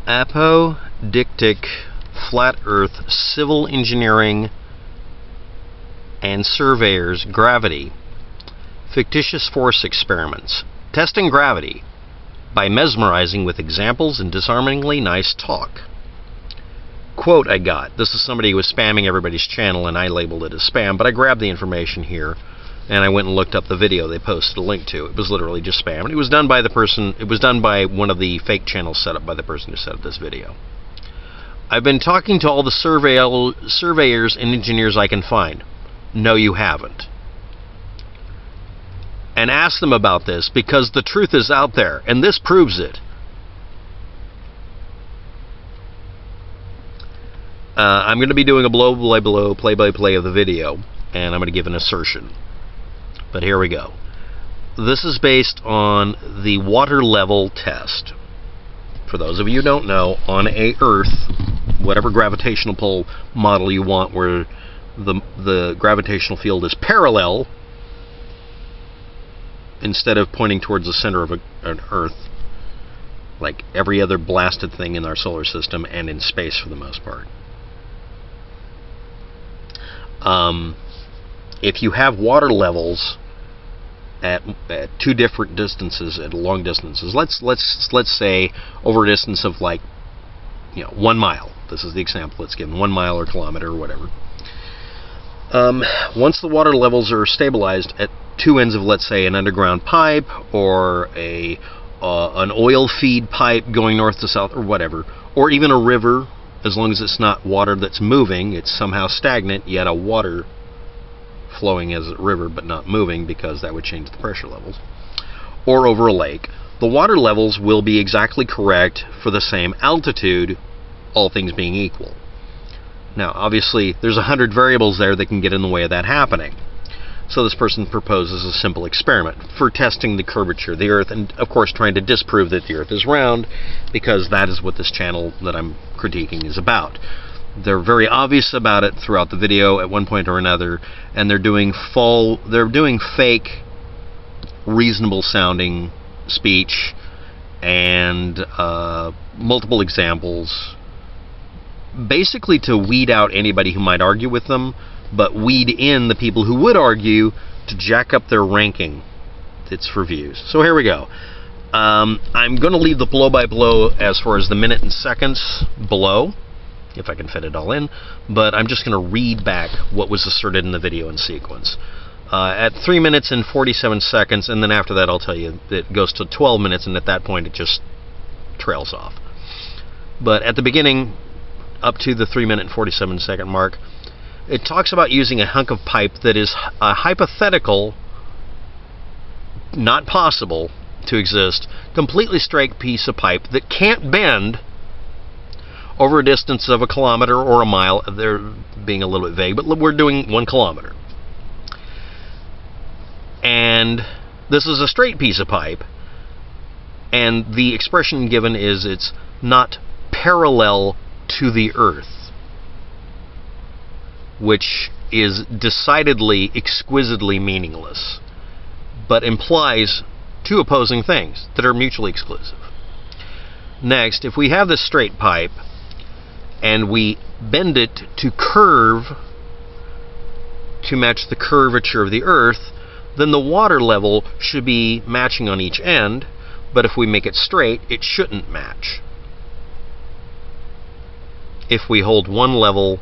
Apodictic Flat Earth Civil Engineering and Surveyors Gravity Fictitious Force Experiments. Testing gravity by mesmerizing with examples and disarmingly nice talk. Quote I got. This is somebody who was spamming everybody's channel and I labeled it as spam, but I grabbed the information here and I went and looked up the video they posted a link to. It was literally just spam. And it was done by the person, it was done by one of the fake channels set up by the person who set up this video. I've been talking to all the surveyors and engineers I can find. No, you haven't. And ask them about this, because the truth is out there, and this proves it. I'm going to be doing a blow-by-blow, play-by-play of the video, and I'm going to give an assertion. But here we go. This is based on the water level test. For those of you who don't know, on a Earth, whatever gravitational pull model you want, where the gravitational field is parallel instead of pointing towards the center of an Earth, like every other blasted thing in our solar system and in space for the most part. If you have water levels at two different distances, at long distances, let's say over a distance of, like, 1 mile. This is the example let's give, 1 mile or kilometer or whatever. Once the water levels are stabilized at two ends of, let's say, an underground pipe or an oil feed pipe going north to south or whatever, or even a river, as long as it's not water that's moving, it's somehow stagnant, yet a water flowing as a river but not moving, because that would change the pressure levels, or over a lake, the water levels will be exactly correct for the same altitude, all things being equal. Now, obviously, there's 100 variables there that can get in the way of that happening. So this person proposes a simple experiment for testing the curvature of the Earth, and of course trying to disprove that the Earth is round, because that is what this channel that I'm critiquing is about. They're very obvious about it throughout the video at one point or another, and they're doing fake, reasonable sounding speech and multiple examples, basically to weed out anybody who might argue with them, but weed in the people who would argue to jack up their ranking. It's for views. So here we go. I'm going to leave the blow-by-blow as far as the minute and seconds below, if I can fit it all in, but I'm just going to read back what was asserted in the video in sequence. At 3 minutes and 47 seconds, and then after that I'll tell you that it goes to 12 minutes, and at that point it just trails off. But at the beginning, up to the 3 minute and 47 second mark, it talks about using a hunk of pipe that is a hypothetical, not possible to exist, completely straight piece of pipe that can't bend over a distance of a kilometer or a mile. They're being a little bit vague, but we're doing 1 kilometer. And this is a straight piece of pipe, and the expression given is it's not parallel to the Earth, which is decidedly, exquisitely meaningless, but implies two opposing things that are mutually exclusive. Next, if we have this straight pipe and we bend it to curve to match the curvature of the Earth, then the water level should be matching on each end, but if we make it straight, it shouldn't match. If we hold one level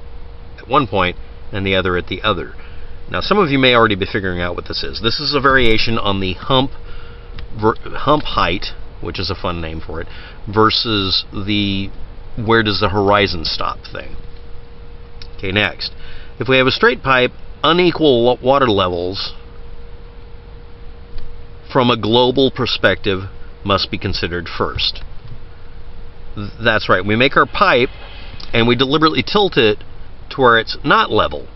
at one point and the other at the other. Now, some of you may already be figuring out what this is. This is a variation on the hump height, which is a fun name for it, versus the where does the horizon stop thing. Okay, next. If we have a straight pipe, unequal water levels from a global perspective must be considered first. That's right. We make our pipe and we deliberately tilt it to where it's not level.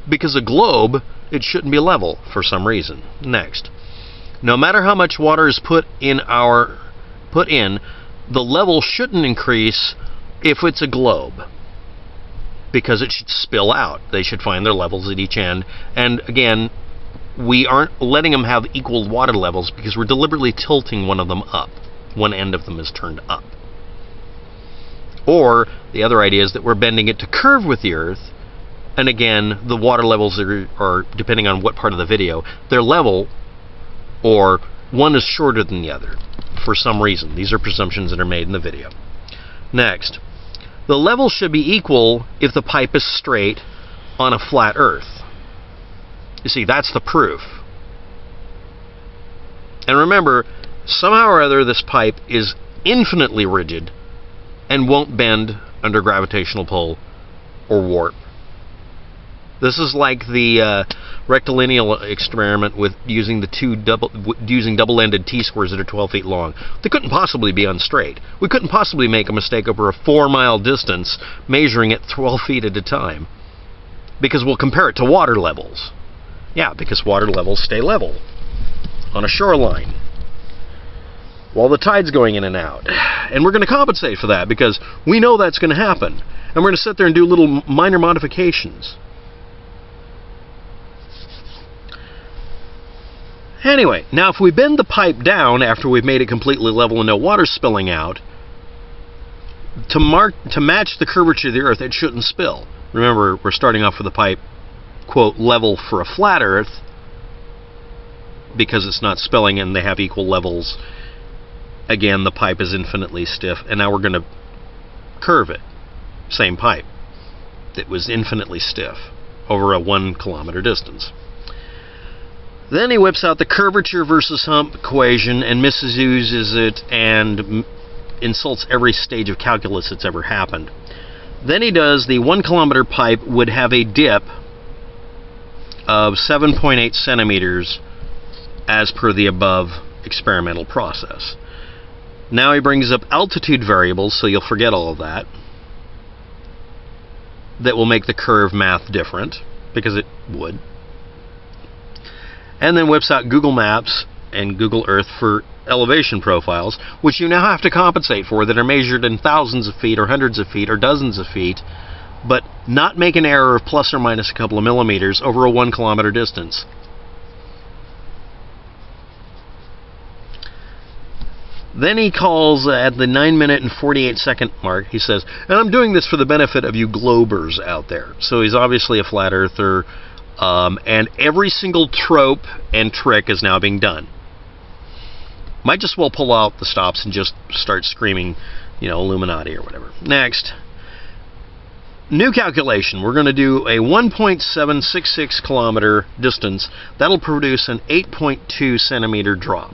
Because a globe, it shouldn't be level for some reason. Next. No matter how much water is put in, the level shouldn't increase if it's a globe, because it should spill out. They should find their levels at each end. And again, we aren't letting them have equal water levels because we're deliberately tilting one of them up. one end of them is turned up. Or the other idea is that we're bending it to curve with the Earth, and again, the water levels are depending on what part of the video, they're level, or one is shorter than the other for some reason. These are presumptions that are made in the video. Next, the level should be equal if the pipe is straight on a flat Earth. You see, that's the proof. And remember, somehow or other this pipe is infinitely rigid and won't bend under gravitational pull or warp. This is like the rectilineal experiment with using double-ended T-squares that are 12 feet long. They couldn't possibly be unstraight. We couldn't possibly make a mistake over a 4-mile distance measuring it 12 feet at a time, because we'll compare it to water levels. Yeah, because water levels stay level on a shoreline while the tide's going in and out. And we're going to compensate for that because we know that's going to happen. And we're going to sit there and do little minor modifications. Anyway, now if we bend the pipe down after we've made it completely level and no water spilling out, to match the curvature of the Earth, it shouldn't spill. Remember, we're starting off with the pipe, quote, level for a flat Earth, because it's not spilling and they have equal levels. Again, the pipe is infinitely stiff, and now we're going to curve it. Same pipe that was infinitely stiff over a 1 kilometer distance. Then he whips out the curvature versus hump equation and misuses it and insults every stage of calculus that's ever happened. Then he does the 1 kilometer pipe would have a dip of 7.8 centimeters as per the above experimental process. Now he brings up altitude variables, so you'll forget all of that. That will make the curve math different, because it would. And then whips out Google Maps and Google Earth for elevation profiles, which you now have to compensate for, that are measured in thousands of feet or hundreds of feet or dozens of feet, but not make an error of plus or minus a couple of millimeters over a 1 kilometer distance. Then he calls at the 9 minute and 48 second mark, he says, and I'm doing this for the benefit of you globers out there. So he's obviously a flat earther, and every single trope and trick is now being done. Might just well pull out the stops and just start screaming, you know, Illuminati or whatever. Next, new calculation. We're going to do a 1.766 kilometer distance. That'll produce an 8.2 centimeter drop.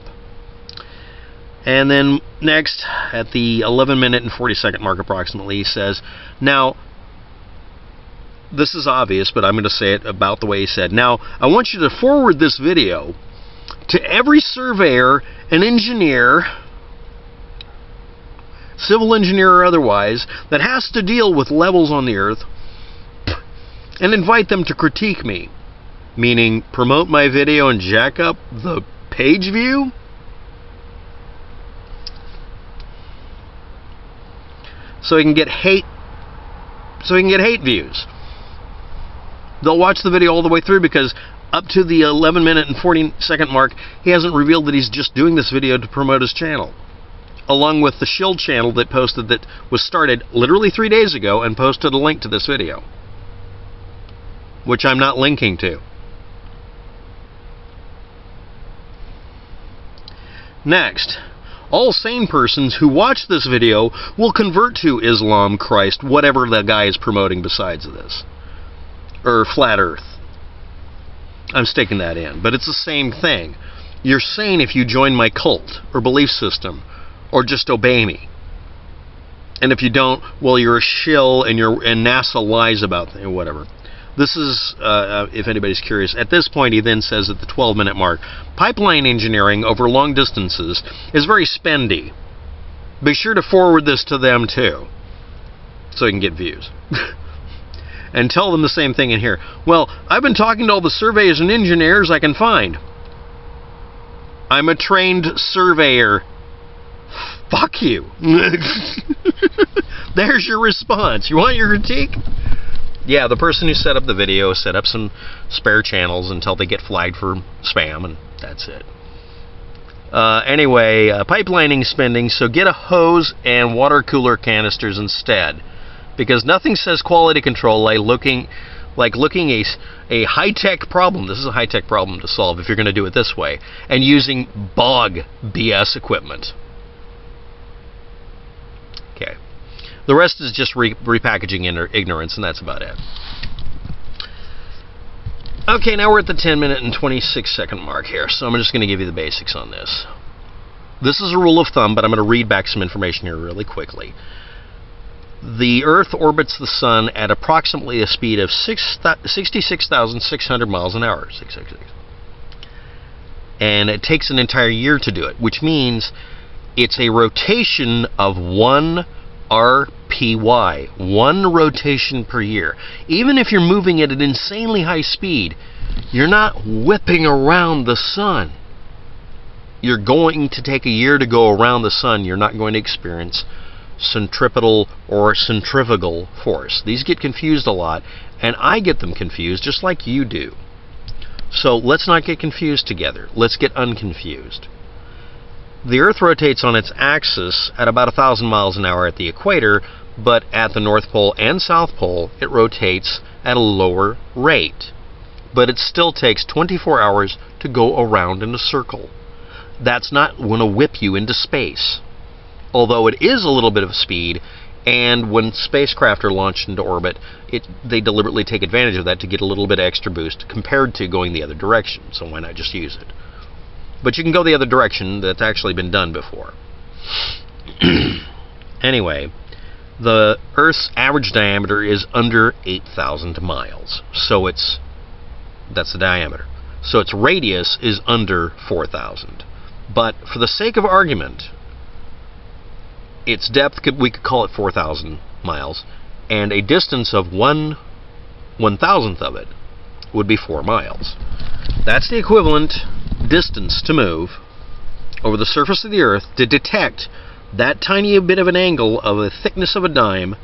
And then next, at the 11 minute and 40 second mark approximately, he says, now, this is obvious, but I'm going to say it about the way he said. Now, I want you to forward this video to every surveyor and engineer, civil engineer or otherwise, that has to deal with levels on the Earth, and invite them to critique me. Meaning, promote my video and jack up the page view? So he can get hate views. They'll watch the video all the way through because up to the 11 minute and 40 second mark, he hasn't revealed that he's just doing this video to promote his channel. Along with the Shield channel that posted, that was started literally 3 days ago, and posted a link to this video, which I'm not linking to. Next, all sane persons who watch this video will convert to Islam, Christ, whatever the guy is promoting besides this. Or Flat Earth. I'm sticking that in. But it's the same thing. You're sane if you join my cult or belief system, or just obey me. And if you don't, well, you're a shill, and NASA lies about it, whatever. This is, if anybody's curious, at this point he then says at the 12 minute mark, pipeline engineering over long distances is very spendy. Be sure to forward this to them too, so you can get views. And tell them the same thing in here. Well, I've been talking to all the surveyors and engineers I can find. I'm a trained surveyor. Fuck you. There's your response. You want your critique? Yeah, the person who set up the video set up some spare channels until they get flagged for spam, and that's it. Anyway, pipelining spending, so get a hose and water cooler canisters instead. Because nothing says quality control like looking a high-tech problem. This is a high-tech problem to solve if you're going to do it this way. And using bog BS equipment. Okay. The rest is just repackaging ignorance, and that's about it. Okay, now we're at the 10-minute and 26-second mark here, so I'm just going to give you the basics on this. This is a rule of thumb, but I'm going to read back some information here really quickly. The Earth orbits the Sun at approximately a speed of 66,600 miles an hour. 666. And it takes an entire year to do it, which means it's a rotation of 1 RPY, 1 rotation per year. Even if you're moving at an insanely high speed, you're not whipping around the Sun. You're going to take a year to go around the Sun. You're not going to experience centripetal or centrifugal force. These get confused a lot, and I get them confused just like you do. So let's not get confused together. Let's get unconfused. The Earth rotates on its axis at about 1,000 miles an hour at the equator, but at the North Pole and South Pole, it rotates at a lower rate. But it still takes 24 hours to go around in a circle. That's not going to whip you into space. Although it is a little bit of a speed, and when spacecraft are launched into orbit, they deliberately take advantage of that to get a little bit extra boost compared to going the other direction, so why not just use it? But you can go the other direction. That's actually been done before. Anyway, the Earth's average diameter is under 8,000 miles, so that's the diameter. So its radius is under 4,000. But for the sake of argument, its depth, we could call it 4,000 miles, and a distance of 1/1000th of it would be 4 miles. That's the equivalent distance to move over the surface of the Earth to detect that tiny bit of an angle of a thickness of a dime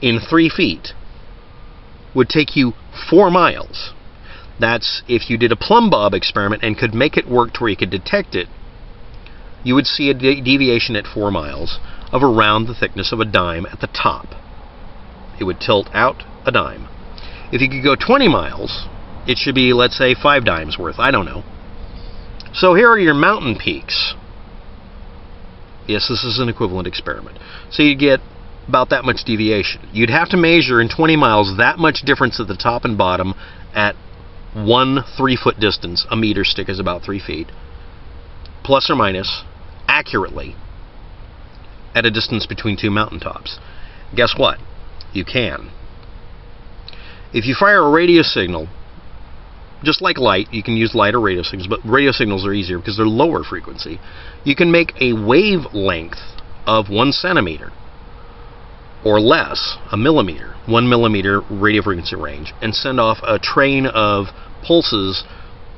in 3 feet. Would take you 4 miles. That's if you did a plumb bob experiment and could make it work to where you could detect it, you would see a deviation at 4 miles of around the thickness of a dime at the top. It would tilt out a dime. If you could go 20 miles, it should be, let's say, 5 dimes worth. I don't know. So here are your mountain peaks. Yes, this is an equivalent experiment. So you get about that much deviation. You'd have to measure in 20 miles that much difference at the top and bottom at 1 3-foot distance. A meter stick is about 3 feet. Plus or minus, accurately, at a distance between 2 mountaintops. Guess what? You can. If you fire a radio signal, just like light, you can use light or radio signals, but radio signals are easier because they're lower frequency. You can make a wavelength of 1 centimeter or less, a millimeter, 1 millimeter radio frequency range, and send off a train of pulses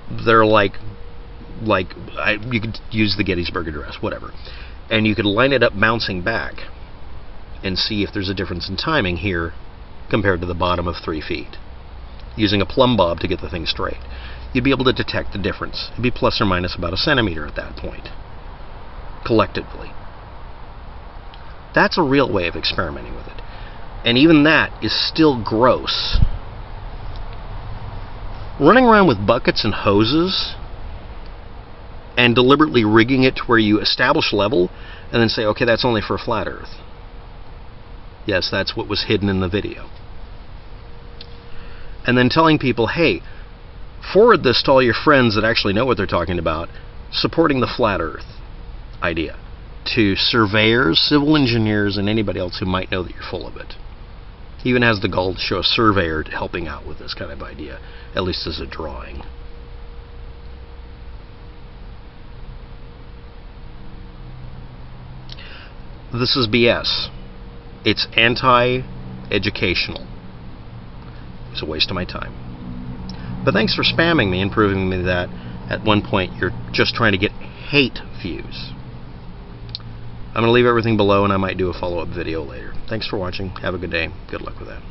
that are you could use the Gettysburg Address, whatever. And you could line it up bouncing back and see if there's a difference in timing here compared to the bottom of 3 feet. Using a plumb bob to get the thing straight. You'd be able to detect the difference. It'd be plus or minus about 1 centimeter at that point, collectively. That's a real way of experimenting with it. And even that is still gross. Running around with buckets and hoses and deliberately rigging it to where you establish level and then say, okay, that's only for a flat Earth. Yes, that's what was hidden in the video. And then telling people, hey, forward this to all your friends that actually know what they're talking about, supporting the flat Earth idea, to surveyors, civil engineers, and anybody else who might know that you're full of it. He even has the gall to show a surveyor helping out with this kind of idea, at least as a drawing. This is BS. It's anti-educational. It's a waste of my time. But thanks for spamming me and proving me that at one point you're just trying to get hate views. I'm going to leave everything below, and I might do a follow-up video later. Thanks for watching. Have a good day. Good luck with that.